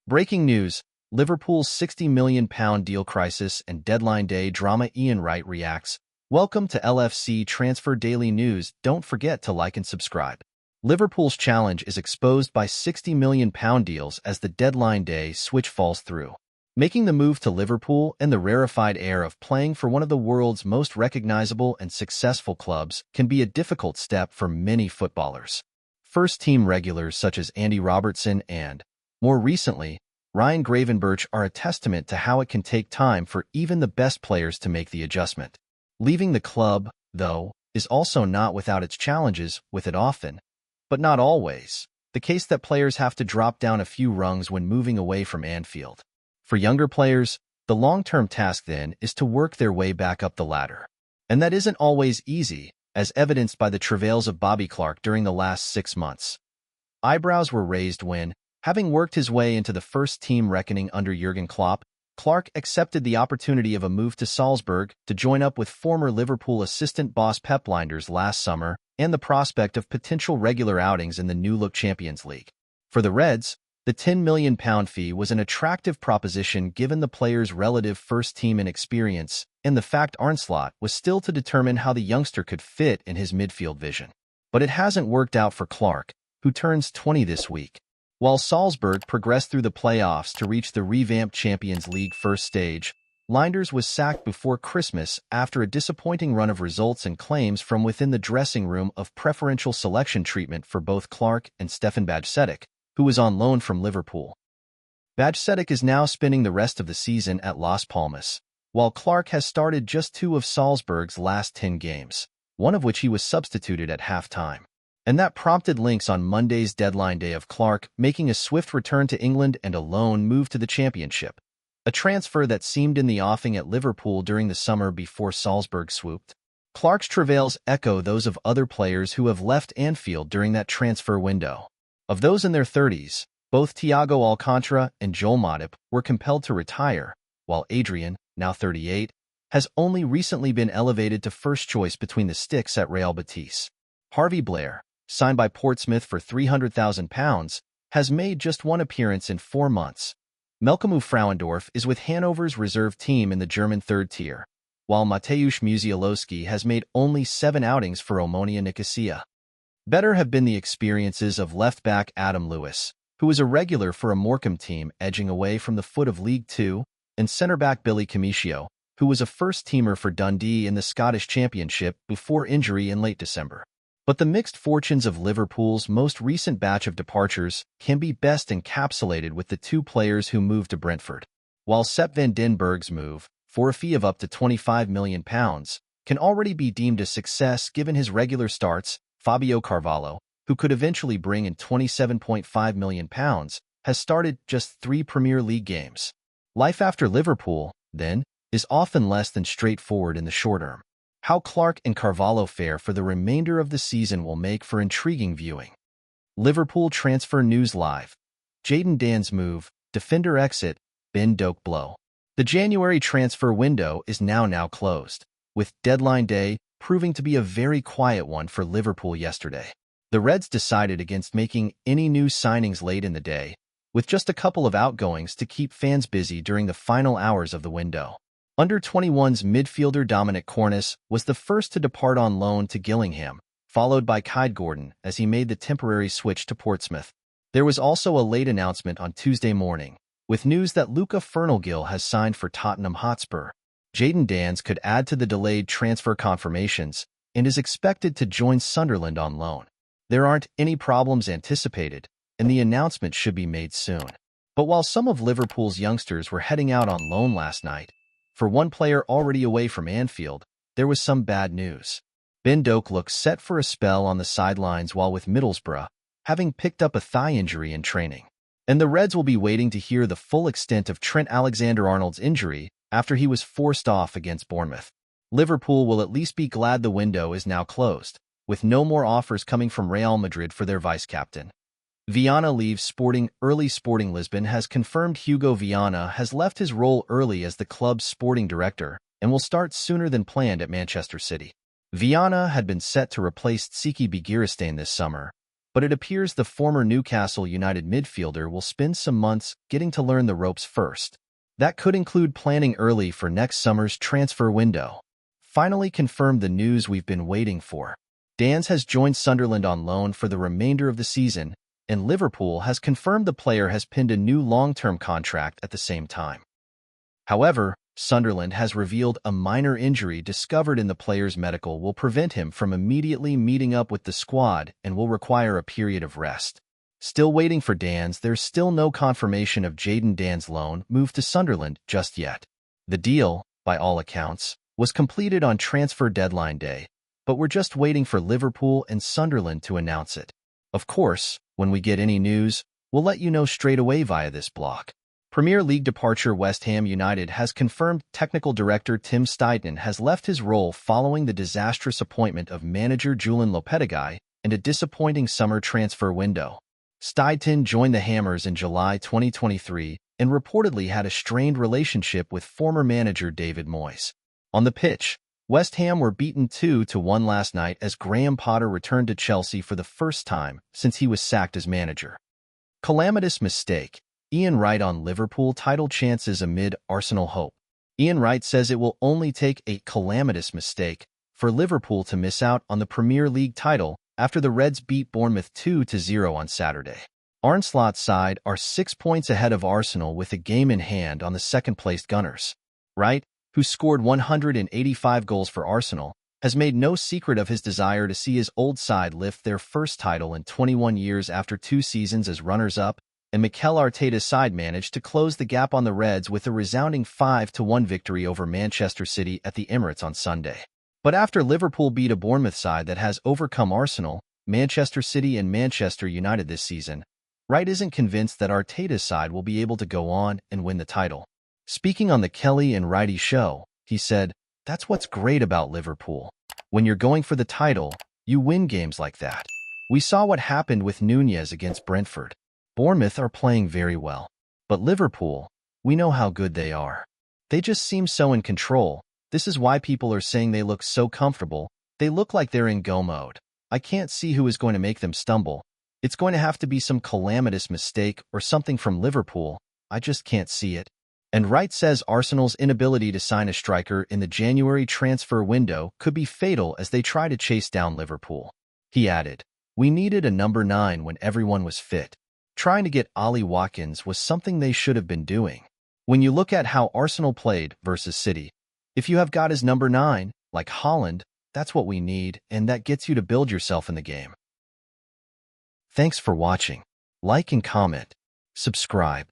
Breaking news, Liverpool's £60 million deal crisis and deadline day drama. Ian Wright reacts. Welcome to LFC Transfer Daily News. Don't forget to like and subscribe. Liverpool's challenge is exposed by £60 million deals as the deadline day switch falls through. Making the move to Liverpool and the rarefied air of playing for one of the world's most recognizable and successful clubs can be a difficult step for many footballers. First-team regulars such as Andy Robertson and, more recently, Ryan Gravenberch are a testament to how it can take time for even the best players to make the adjustment. Leaving the club, though, is also not without its challenges, with it often, but not always, the case that players have to drop down a few rungs when moving away from Anfield. For younger players, the long-term task then is to work their way back up the ladder. And that isn't always easy, as evidenced by the travails of Bobby Clark during the last 6 months. Eyebrows were raised when, having worked his way into the first-team reckoning under Jurgen Klopp, Clark accepted the opportunity of a move to Salzburg to join up with former Liverpool assistant boss Pep Lijnders last summer and the prospect of potential regular outings in the new-look Champions League. For the Reds, the £10 million fee was an attractive proposition given the player's relative first-team inexperience and the fact Arne Slot was still to determine how the youngster could fit in his midfield vision. But it hasn't worked out for Clark, who turns 20 this week. While Salzburg progressed through the playoffs to reach the revamped Champions League first stage, Lijnders was sacked before Christmas after a disappointing run of results and claims from within the dressing room of preferential selection treatment for both Clark and Stefan Bajcetic, who was on loan from Liverpool. Bajcetic is now spending the rest of the season at Las Palmas, while Clark has started just 2 of Salzburg's last 10 games, one of which he was substituted at halftime. And that prompted links on Monday's deadline day of Clark making a swift return to England and a loan move to the Championship, a transfer that seemed in the offing at Liverpool during the summer before Salzburg swooped. Clark's travails echo those of other players who have left Anfield during that transfer window. Of those in their 30s, both Thiago Alcantara and Joel Matip were compelled to retire, while Adrian, now 38, has only recently been elevated to first choice between the sticks at Real Betis. Harvey Blair, signed by Portsmouth for £300,000, has made just 1 appearance in 4 months. Melkamu Frauendorf is with Hanover's reserve team in the German third tier, while Mateusz Musialowski has made only 7 outings for Omonia Nicosia. Better have been the experiences of left-back Adam Lewis, who was a regular for a Morecambe team edging away from the foot of League Two, and centre-back Billy Commicio, who was a first-teamer for Dundee in the Scottish Championship before injury in late December. But the mixed fortunes of Liverpool's most recent batch of departures can be best encapsulated with the 2 players who moved to Brentford. While Sepp van den Berg's move, for a fee of up to £25 million, can already be deemed a success given his regular starts, Fabio Carvalho, who could eventually bring in £27.5 million, has started just 3 Premier League games. Life after Liverpool, then, is often less than straightforward in the short term. How Clark and Carvalho fare for the remainder of the season will make for intriguing viewing. Liverpool Transfer News Live. Jadon Dan's move, defender exit, Ben Doak blow. The January transfer window is now closed, with deadline day proving to be a very quiet one for Liverpool yesterday. The Reds decided against making any new signings late in the day, with just a couple of outgoings to keep fans busy during the final hours of the window. Under-21's midfielder Dominic Cornice was the first to depart on loan to Gillingham, followed by Kyde Gordon as he made the temporary switch to Portsmouth. There was also a late announcement on Tuesday morning, with news that Luca Fernelgil has signed for Tottenham Hotspur. Jadon Danns could add to the delayed transfer confirmations and is expected to join Sunderland on loan. There aren't any problems anticipated, and the announcement should be made soon. But while some of Liverpool's youngsters were heading out on loan last night, for one player already away from Anfield, there was some bad news. Ben Doak looks set for a spell on the sidelines while with Middlesbrough, having picked up a thigh injury in training. And the Reds will be waiting to hear the full extent of Trent Alexander-Arnold's injury after he was forced off against Bournemouth. Liverpool will at least be glad the window is now closed, with no more offers coming from Real Madrid for their vice-captain. Viana leaves Sporting. Early Sporting Lisbon has confirmed Hugo Viana has left his role early as the club's sporting director and will start sooner than planned at Manchester City. Viana had been set to replace Tsiki Begiristain this summer, but it appears the former Newcastle United midfielder will spend some months getting to learn the ropes first. That could include planning early for next summer's transfer window. Finally confirmed the news we've been waiting for. Diaz has joined Sunderland on loan for the remainder of the season, and Liverpool has confirmed the player has pinned a new long-term contract at the same time. However, Sunderland has revealed a minor injury discovered in the player's medical will prevent him from immediately meeting up with the squad and will require a period of rest. Still waiting for Diaz, there's still no confirmation of Jadon Dan's loan move to Sunderland just yet. The deal, by all accounts, was completed on transfer deadline day, but we're just waiting for Liverpool and Sunderland to announce it. Of course, when we get any news, we'll let you know straight away via this blog. Premier League departure. West Ham United has confirmed technical director Tim Steidten has left his role following the disastrous appointment of manager Julian Lopetegui and a disappointing summer transfer window. Steidten joined the Hammers in July 2023 and reportedly had a strained relationship with former manager David Moyes. On the pitch, West Ham were beaten 2-1 last night as Graham Potter returned to Chelsea for the first time since he was sacked as manager. Calamitous mistake. Ian Wright on Liverpool title chances amid Arsenal hope. Ian Wright says it will only take a calamitous mistake for Liverpool to miss out on the Premier League title after the Reds beat Bournemouth 2-0 on Saturday. Arne Slot's side are 6 points ahead of Arsenal with a game in hand on the second-placed Gunners. Wright, who scored 185 goals for Arsenal, has made no secret of his desire to see his old side lift their first title in 21 years after 2 seasons as runners-up, and Mikel Arteta's side managed to close the gap on the Reds with a resounding 5-1 victory over Manchester City at the Emirates on Sunday. But after Liverpool beat a Bournemouth side that has overcome Arsenal, Manchester City and Manchester United this season, Wright isn't convinced that Arteta's side will be able to go on and win the title. Speaking on the Kelly and Wrighty show, he said, "That's what's great about Liverpool. When you're going for the title, you win games like that. We saw what happened with Nunez against Brentford. Bournemouth are playing very well. But Liverpool, we know how good they are. They just seem so in control. This is why people are saying they look so comfortable. They look like they're in go mode. I can't see who is going to make them stumble. It's going to have to be some calamitous mistake or something from Liverpool. I just can't see it." And Wright says Arsenal's inability to sign a striker in the January transfer window could be fatal as they try to chase down Liverpool. He added, "We needed a number 9 when everyone was fit. Trying to get Ollie Watkins was something they should have been doing. When you look at how Arsenal played versus City, if you have got his number 9, like Haaland, that's what we need, and that gets you to build yourself in the game." Thanks for watching. Like and comment. Subscribe.